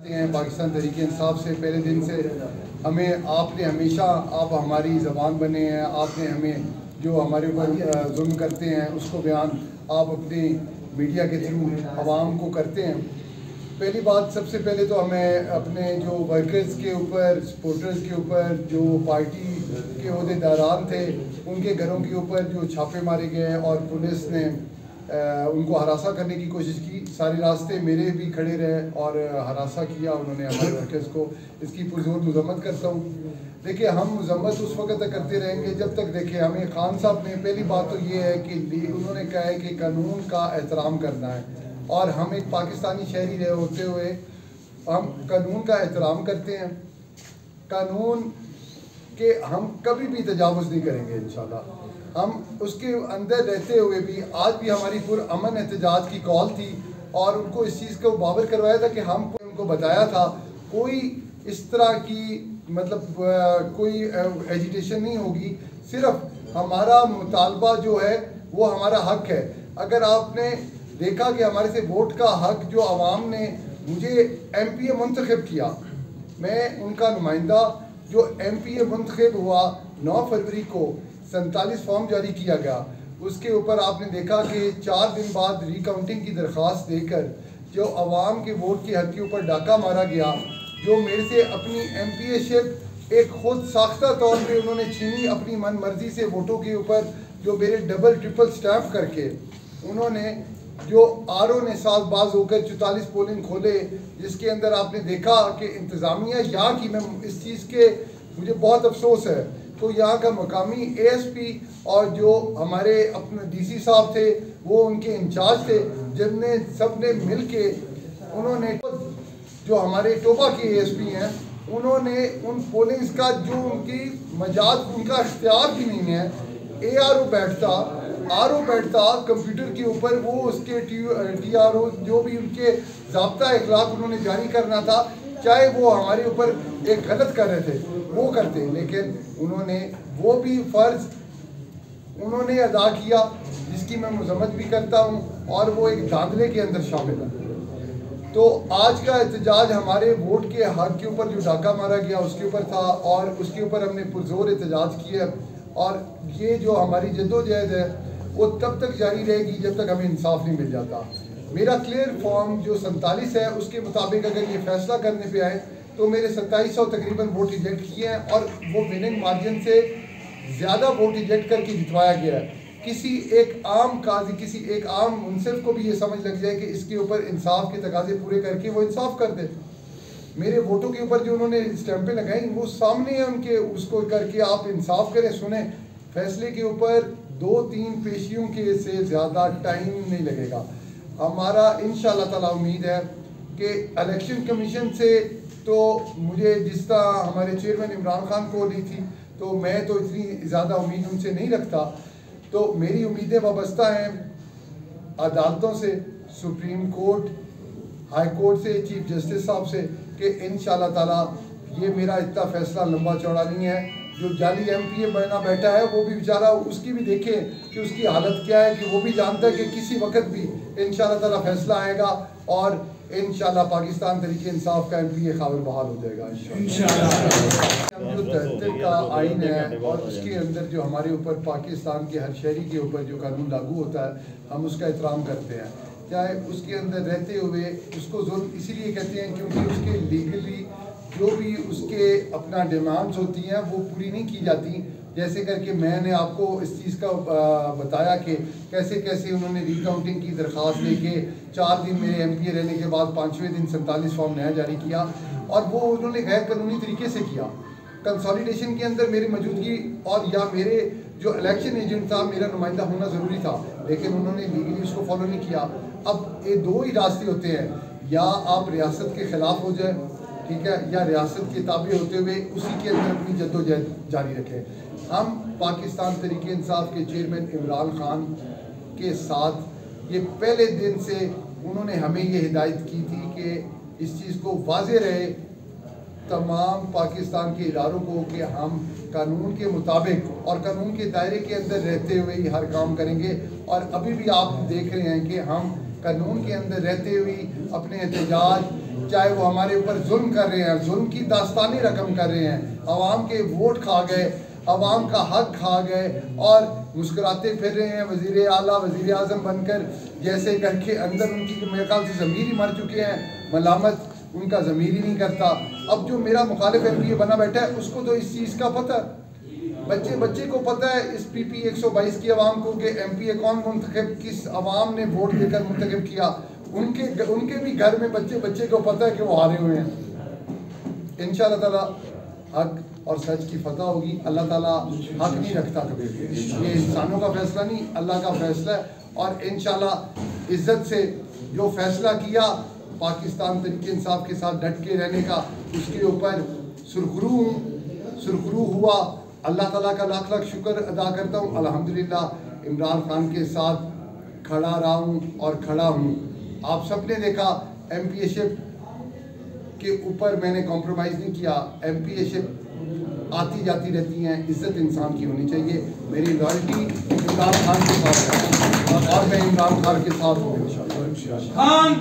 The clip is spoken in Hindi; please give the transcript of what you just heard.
हैं पाकिस्तान तहरीक इंसाफ से पहले दिन से हमें आपने हमेशा आप हमारी ज़बान बने हैं। आपने हमें जो हमारे ऊपर जुल्म करते हैं उसको बयान आप अपने मीडिया के थ्रू आवाम को करते हैं। पहली बात, सबसे पहले तो हमें अपने जो वर्कर्स के ऊपर, सपोर्टर्स के ऊपर, जो पार्टी के ओहदेदारान थे उनके घरों के ऊपर जो छापे मारे गए और पुलिस ने उनको हरासा करने की कोशिश की। सारे रास्ते मेरे भी खड़े रहे और हरासा किया उन्होंने हमारे वर्कर्स को। इसकी पुरजोर मजम्मत करता हूँ। देखिए, हम मजम्मत उस वक्त तक करते रहेंगे जब तक, देखिए, हमें खान साहब ने, पहली बात तो ये है कि उन्होंने कहा है कि कानून का एहतराम करना है और हम एक पाकिस्तानी शहरी रहे होते हुए हम कानून का एहतराम करते हैं। कानून के हम कभी भी तजावुज़ नहीं करेंगे इंशाल्लाह। हम उसके अंदर रहते हुए भी आज भी हमारी पुरअमन एहतजाज की कॉल थी और उनको इस चीज़ को बावर करवाया था कि हम उनको बताया था कोई इस तरह की मतलब कोई एजिटेशन नहीं होगी। सिर्फ हमारा मुतालबा जो है वो हमारा हक है। अगर आपने देखा कि हमारे से वोट का हक जो आवाम ने मुझे MPA मुंतखब किया, मैं उनका नुमाइंदा, जो MPA मुंतखब हुआ 9 फरवरी को 47 फॉर्म जारी किया गया। उसके ऊपर आपने देखा कि 4 दिन बाद रिकाउंटिंग की दरख्वास्त देकर जो अवाम के वोट के हक के ऊपर डाका मारा गया, जो मेरे से अपनी MPA-शिप एक खुद साख्ता तौर पे उन्होंने छीनी अपनी मन मर्जी से वोटों के ऊपर, जो मेरे डबल ट्रिपल स्टैम्प करके उन्होंने जो RO ने साजबाज होकर 44 पोलिंग खोले, जिसके अंदर आपने देखा कि इंतज़ामिया यहाँ की, मैं इस चीज़ के मुझे बहुत अफसोस है, तो यहाँ का मकामी ASP और जो हमारे अपने DC साहब थे वो उनके इंचार्ज थे, जिनने सब ने मिल के उन्होंने, जो हमारे टोबा के ASP हैं, उन्होंने उन पोलिंग्स का जो उनकी मजाज, उनका इख्तियार भी नहीं है। ARO बैठता, RO बैठता कंप्यूटर के ऊपर, वो उसके TRO जो भी उनके ज़ाब्ता इखलाक उन्होंने जारी करना था, चाहे वो हमारे ऊपर एक गलत कर रहे थे वो करते, लेकिन उन्होंने वो भी फ़र्ज़ उन्होंने अदा किया जिसकी मैं मजम्मत भी करता हूँ, और वो एक धांधले के अंदर शामिल है। तो आज का एहतजाज हमारे वोट के हक के ऊपर जो डाका मारा गया उसके ऊपर था और उसके ऊपर हमने पुरजोर एहतजाज किया। और ये जो हमारी जद्दोजहद है वो तब तक जारी रहेगी जब तक हमें इंसाफ नहीं मिल जाता। मेरा क्लियर फॉर्म जो 47 है उसके मुताबिक अगर ये फैसला करने पे आए तो मेरे 2700 तकरीबन वोट रिजेक्ट किए हैं और वो विनिंग मार्जिन से ज़्यादा वोट रिजेक्ट करके जितवाया गया है। किसी एक आम काजी, किसी एक आम मुंसिफ को भी ये समझ लग जाए कि इसके ऊपर इंसाफ के तकाजे पूरे करके वो इंसाफ कर दे। मेरे वोटों के ऊपर जो उन्होंने स्टैंपें लगाई वो सामने है उनके, उसको करके आप इंसाफ करें, सुने। फैसले के ऊपर 2-3 पेशियों के से ज़्यादा टाइम नहीं लगेगा। हमारा इंशाअल्लाह ताला उम्मीद है कि इलेक्शन कमीशन से, तो मुझे जिस तरह हमारे चेयरमैन इमरान खान को दी थी, तो मैं तो इतनी ज़्यादा उम्मीद उनसे नहीं रखता। तो मेरी उम्मीदें वाबस्ता हैं अदालतों से, सुप्रीम कोर्ट, हाई कोर्ट से, चीफ जस्टिस साहब से, कि इंशाअल्लाह ताला ये मेरा इतना फैसला लंबा चौड़ा नहीं है। जो जाली MPA बना बैठा है वो भी बेचारा, उसकी भी देखें कि उसकी हालत क्या है, कि वो भी जानता है कि किसी वक्त भी इंशाअल्लाह ताला फैसला आएगा और इंशाअल्लाह पाकिस्तान तहरीक इंसाफ का MPA ख़ाबर बहाल हो जाएगा इंशाअल्लाह। जो 73 का आइन है और उसके अंदर जो हमारे ऊपर पाकिस्तान के हर शहरी के ऊपर जो कानून लागू होता है हम उसका एहतराम करते हैं, चाहे उसके अंदर रहते हुए उसको जुल्म इसीलिए कहते हैं क्योंकि उसके लीगली जो भी उसके अपना डिमांड्स होती हैं वो पूरी नहीं की जाती। जैसे करके मैंने आपको इस चीज़ का बताया कि कैसे कैसे उन्होंने रिकाउंटिंग की दरख्वास्त लेके 4 दिन मेरे MPA रहने के बाद 5वें दिन 47 फॉर्म नया जारी किया और वो उन्होंने गैर कानूनी तरीके से किया। कंसोलिडेशन के अंदर मेरी मौजूदगी और या मेरे जो इलेक्शन एजेंट था, मेरा नुमाइंदा होना ज़रूरी था, लेकिन उन्होंने लीगली उसको फॉलो नहीं किया। अब ये 2 ही रास्ते होते हैं, या आप रियासत के ख़िलाफ़ हो जाए, ठीक है, या रियासत के ताबे होते हुए उसी के अंदर अपनी जद्दोजहद जारी रखें। हम पाकिस्तान तहरीक इंसाफ के चेयरमैन इमरान खान के साथ ये पहले दिन से उन्होंने हमें ये हिदायत की थी कि इस चीज़ को वाज़े रहे तमाम पाकिस्तान के इदारों को कि हम कानून के मुताबिक और कानून के दायरे के अंदर रहते हुए ही हर काम करेंगे। और अभी भी आप देख रहे हैं कि हम कानून के अंदर रहते हुए अपने एहतजाज चाहे वो हमारे ऊपर जुल्म कर रहे हैं, जुल्म की दास्तानी रकम कर रहे हैं, अवाम के वोट खा गए, अवाम का हक खा गए और मुस्कुराते फिर रहे हैं वज़ीर आला वज़ीर आज़म बनकर, जैसे घर के अंदर उनकी मेरे ख्याल से ज़मीर ही मर चुके हैं, मलामत उनका ज़मीर ही नहीं करता। अब जो मेरा मुखालिफ MP बना बैठा है उसको तो इस चीज़ का पता है, बच्चे को पता है इस PP 122 की आवाम को कि MP कौन मुंतखब, किस आवाम ने वोट देकर मुंतखब किया। उनके भी घर में बच्चे को पता है कि वो हारे हुए हैं। इंशाअल्लाह ताला हक और सच की फतह होगी। अल्लाह ताला हक नहीं रखता कभी, ये इंसानों का फैसला नहीं, अल्लाह का फैसला है। और इंशाअल्लाह इज़्ज़त से जो फैसला किया पाकिस्तान तहरीक इंसाफ के साथ डट के रहने का, उसके ऊपर सुरखरू हुआ। अल्लाह ताला का लाख लाख शुक्र अदा करता हूँ। अल्हम्दुलिल्लाह इमरान खान के साथ खड़ा रहा हूँ और खड़ा हूँ। आप सब ने देखा MPA के ऊपर मैंने कॉम्प्रोमाइज़ नहीं किया। MPA आती जाती रहती हैं, इज़्ज़त इंसान की होनी चाहिए। मेरी लॉयल्टी इमरान खान के साथ है और मैं इमरान खान के साथ हूँ इंशाअल्लाह।